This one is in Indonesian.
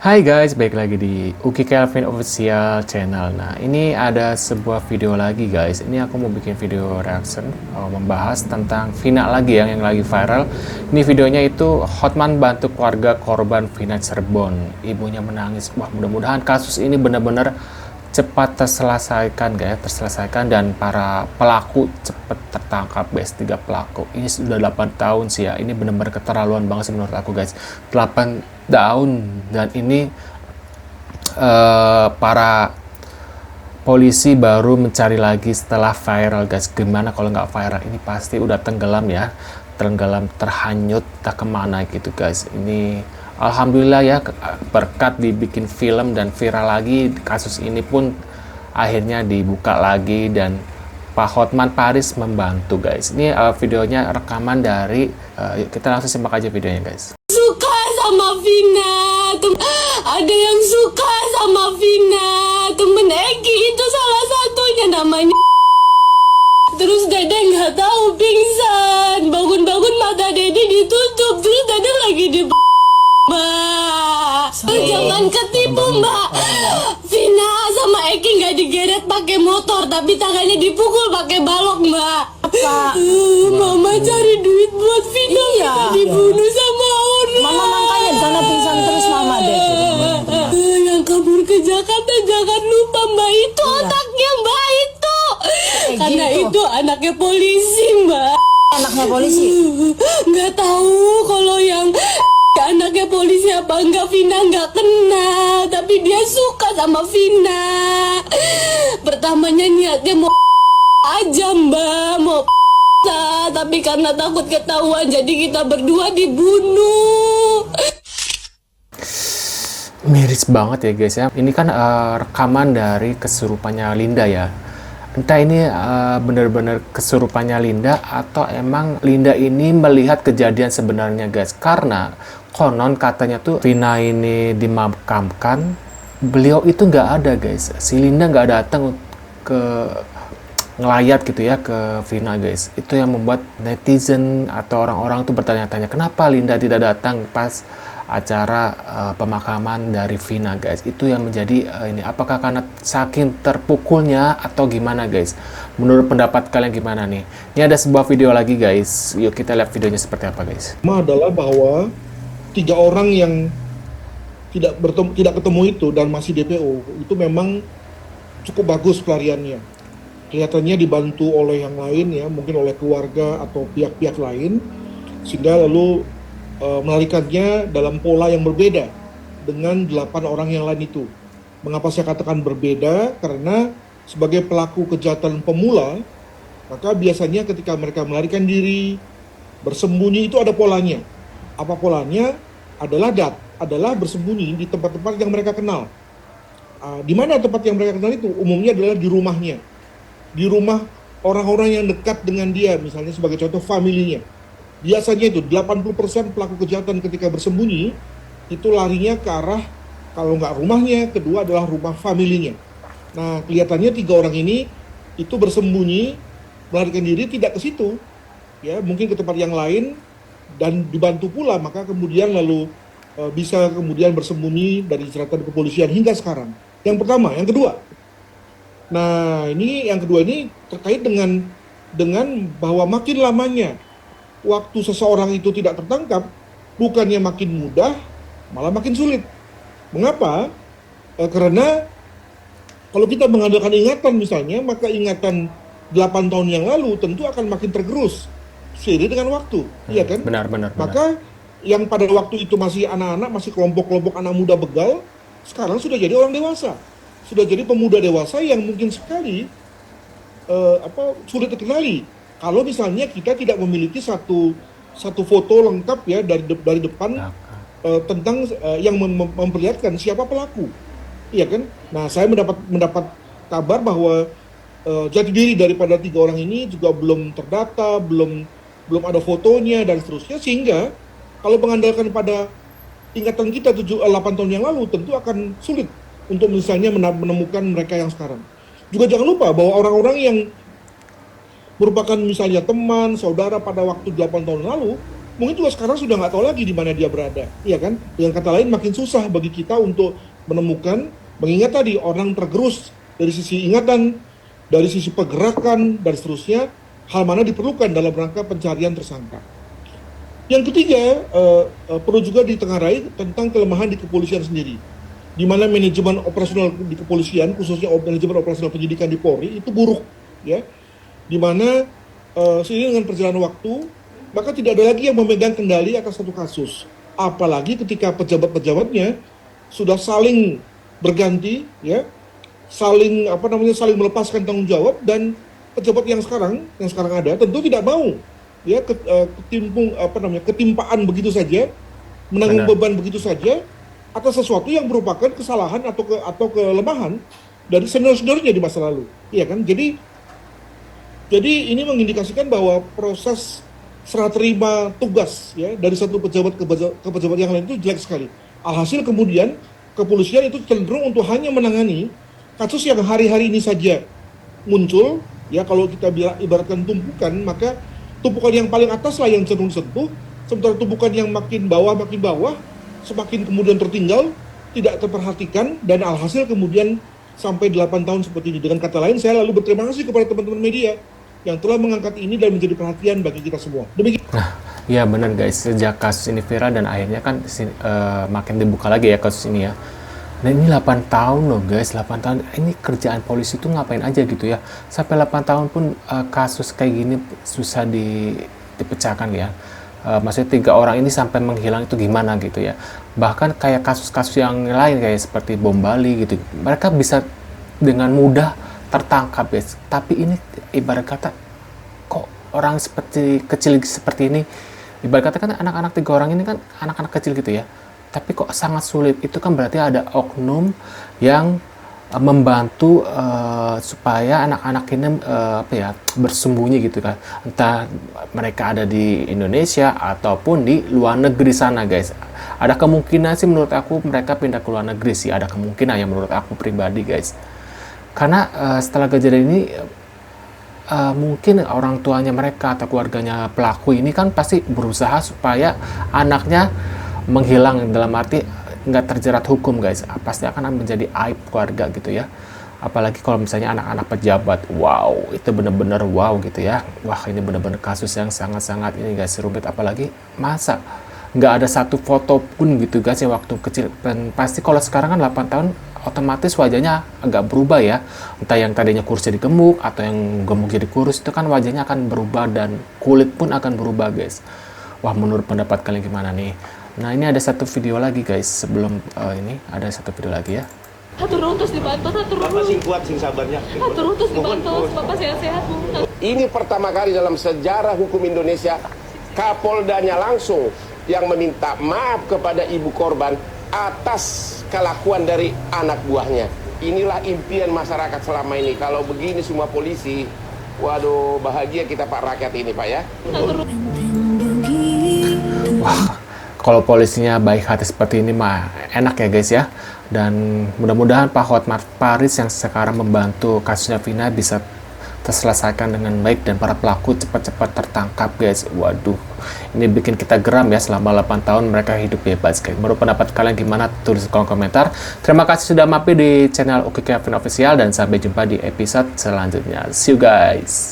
Hai guys, balik lagi di Uki Kelvin Official Channel. Nah, ini ada sebuah video lagi guys. Ini aku mau bikin video reaction, membahas tentang Vina lagi yang lagi viral. Ini videonya itu Hotman bantu keluarga korban Vina Cirebon. Ibunya menangis. Wah, mudah-mudahan kasus ini benar-benar cepat terselesaikan guys, terselesaikan dan para pelaku cepat tertangkap guys. 3 pelaku ini sudah 8 tahun sih ya, ini benar-benar keterlaluan banget sih menurut aku guys. 8 tahun dan ini para polisi baru mencari lagi setelah viral guys. Gimana kalau nggak viral, ini pasti udah tenggelam ya, tenggelam, terhanyut tak kemana gitu guys. Ini alhamdulillah ya, berkat dibikin film dan viral lagi, kasus ini pun akhirnya dibuka lagi dan Pak Hotman Paris membantu guys. Ini videonya rekaman dari yuk kita langsung simak aja videonya guys. Suka sama Vina, ada yang suka sama Vina, temen Egi itu salah satunya namanya. Terus Dede nggak tahu pingsan, bangun-bangun mata Dede ditutup, terus Dede lagi di Mbak. Jangan ketipu Mbak. Vina sama Eki nggak digeret pakai motor, tapi tangannya dipukul pakai balok Mbak. Pak, Mama cari duit buat Vina, iya, dibunuh sama orang. Mama makanya di sana pingsan terus Mama deh. Yang kabur ke Jakarta jangan lupa Mbak itu otaknya Mbak itu. Karena gitu. itu anaknya polisi Mbak. Anaknya polisi. Nggak tahu kalau yang anaknya polisi apa enggak, Vina nggak kenal, tapi dia suka sama Vina. Pertamanya niatnya mau aja Mbak, mau tapi karena takut ketahuan jadi kita berdua dibunuh. Miris banget ya guys ya. Ini kan rekaman dari kesurupannya Linda ya. Entah ini benar-benar kesurupannya Linda atau emang Linda ini melihat kejadian sebenarnya guys. Karena konon katanya tuh Vina ini dimakamkan, beliau itu nggak ada guys. Si Linda nggak datang ke ngelayat gitu ya ke Vina guys. Itu yang membuat netizen atau orang-orang tuh bertanya-tanya kenapa Linda tidak datang pas acara pemakaman dari Vina guys. Itu yang menjadi ini, apakah karena saking terpukulnya atau gimana guys? Menurut pendapat kalian gimana nih? Ini ada sebuah video lagi guys, yuk kita lihat videonya seperti apa guys. Adalah bahwa 3 orang yang tidak ketemu itu dan masih DPO itu memang cukup bagus pelariannya. Kelihatannya dibantu oleh yang lain ya, mungkin oleh keluarga atau pihak-pihak lain, sehingga lalu melarikannya dalam pola yang berbeda dengan 8 orang yang lain itu. Mengapa saya katakan berbeda? Karena sebagai pelaku kejahatan pemula, maka biasanya ketika mereka melarikan diri, bersembunyi itu ada polanya. Apa polanya? Adalah bersembunyi di tempat-tempat yang mereka kenal. Di mana tempat yang mereka kenal itu? Umumnya adalah di rumahnya. Di rumah orang-orang yang dekat dengan dia, misalnya sebagai contoh familinya. Biasanya itu 80% pelaku kejahatan ketika bersembunyi itu larinya ke arah, kalau nggak rumahnya, kedua adalah rumah familinya. Nah, kelihatannya 3 orang ini itu bersembunyi, melarikan diri tidak ke situ, ya mungkin ke tempat yang lain dan dibantu pula, maka kemudian lalu bisa kemudian bersembunyi dari jeratan kepolisian hingga sekarang. Yang pertama, yang kedua. Nah, ini yang kedua ini terkait dengan bahwa makin lamanya waktu seseorang itu tidak tertangkap, bukannya makin mudah, malah makin sulit. Mengapa? Karena kalau kita mengandalkan ingatan misalnya, maka ingatan 8 tahun yang lalu tentu akan makin tergerus seiring dengan waktu, iya kan? Benar. Maka yang pada waktu itu masih anak-anak, masih kelompok-kelompok anak muda begal, sekarang sudah jadi orang dewasa. Sudah jadi pemuda dewasa yang mungkin sekali sulit dikenali. Kalau misalnya kita tidak memiliki satu foto lengkap ya dari depan tentang yang memperlihatkan siapa pelaku, iya kan? Nah, saya mendapat kabar bahwa jati diri daripada 3 orang ini juga belum terdata, belum ada fotonya dan seterusnya, sehingga kalau mengandalkan pada ingatan kita 8 tahun yang lalu tentu akan sulit untuk misalnya menemukan mereka yang sekarang. Juga jangan lupa bahwa orang-orang yang merupakan misalnya teman, saudara pada waktu 8 tahun lalu, mungkin juga sekarang sudah nggak tahu lagi di mana dia berada, ya kan? Dengan kata lain makin susah bagi kita untuk menemukan, mengingat tadi orang tergerus dari sisi ingatan, dari sisi pergerakan dan seterusnya, hal mana diperlukan dalam rangka pencarian tersangka. Yang ketiga, perlu juga ditengarai tentang kelemahan di kepolisian sendiri, di mana manajemen operasional di kepolisian, khususnya manajemen operasional penyidikan di Polri itu buruk, ya, di mana seiring dengan perjalanan waktu, maka tidak ada lagi yang memegang kendali atas satu kasus, apalagi ketika pejabat-pejabatnya sudah saling berganti, ya, saling saling melepaskan tanggung jawab, dan pejabat yang sekarang ada tentu tidak mau, ya, ketimpaan begitu saja, menanggung beban begitu saja atas sesuatu yang merupakan kesalahan atau kelemahan dari senior-seniornya di masa lalu, ya kan? Jadi ini mengindikasikan bahwa proses serah terima tugas, ya, dari satu pejabat ke pejabat yang lain itu jelek sekali. Alhasil kemudian kepolisian itu cenderung untuk hanya menangani kasus yang hari-hari ini saja muncul, ya, kalau kita ibaratkan tumpukan, maka tumpukan yang paling atas lah yang cenderung sentuh, sementara tumpukan yang makin bawah semakin kemudian tertinggal, tidak terperhatikan, dan alhasil kemudian sampai 8 tahun seperti ini. Dengan kata lain, saya lalu berterima kasih kepada teman-teman media yang telah mengangkat ini dan menjadi perhatian bagi kita semua. Demikian. Nah, ya benar guys, sejak kasus ini viral dan akhirnya kan makin dibuka lagi ya kasus ini ya. Dan ini 8 tahun loh guys, 8 tahun. Ini kerjaan polisi itu ngapain aja gitu ya. Sampai 8 tahun pun kasus kayak gini susah dipecahkan ya. Maksudnya 3 orang ini sampai menghilang itu gimana gitu ya. Bahkan kayak kasus-kasus yang lain kayak seperti bom Bali gitu. Mereka bisa dengan mudah tertangkap guys. Tapi ini ibarat kata kok orang kecil seperti ini, ibarat kata kan anak-anak 3 orang ini kan anak-anak kecil gitu ya. Tapi kok sangat sulit, itu kan berarti ada oknum yang membantu supaya anak-anak ini bersembunyi gitu kan, entah mereka ada di Indonesia ataupun di luar negeri sana guys. Ada kemungkinan sih menurut aku mereka pindah ke luar negeri sih, ada kemungkinan yang menurut aku pribadi guys, karena setelah kejadian ini mungkin orang tuanya mereka atau keluarganya pelaku ini kan pasti berusaha supaya anaknya menghilang, dalam arti nggak terjerat hukum guys. Pasti akan menjadi aib keluarga gitu ya, apalagi kalau misalnya anak-anak pejabat. Wow, itu bener-bener wow gitu ya. Wah, ini bener-bener kasus yang sangat-sangat ini guys, rumit. Apalagi masa nggak ada satu foto pun gitu guys ya waktu kecil. Dan pasti kalau sekarang kan 8 tahun otomatis wajahnya agak berubah ya, entah yang tadinya kurus jadi gemuk atau yang gemuk jadi kurus, itu kan wajahnya akan berubah dan kulit pun akan berubah guys. Wah, menurut pendapat kalian gimana nih? Nah, ini ada satu video lagi guys, sebelum ini ada satu video lagi ya. Hatur terus dibantu, Bapak sing kuat, sing sabarnya. hatur terus dibantu, Bapak sehat-sehat. Ini pertama kali dalam sejarah hukum Indonesia Kapoldanya langsung yang meminta maaf kepada ibu korban atas kelakuan dari anak buahnya. Inilah impian masyarakat selama ini. Kalau begini semua polisi, waduh, bahagia kita Pak rakyat ini Pak ya. Wah, kalau polisinya baik hati seperti ini mah enak ya guys ya. Dan mudah-mudahan Pak Hotmar Paris yang sekarang membantu kasusnya Vina bisa terselesaikan dengan baik dan para pelaku cepat-cepat tertangkap guys. Waduh, ini bikin kita geram ya, selama 8 tahun mereka hidup bebas guys. Menurut pendapat kalian gimana? Tulis di kolom komentar. Terima kasih sudah mampir di channel Uki Kevin Official dan sampai jumpa di episode selanjutnya. See you guys.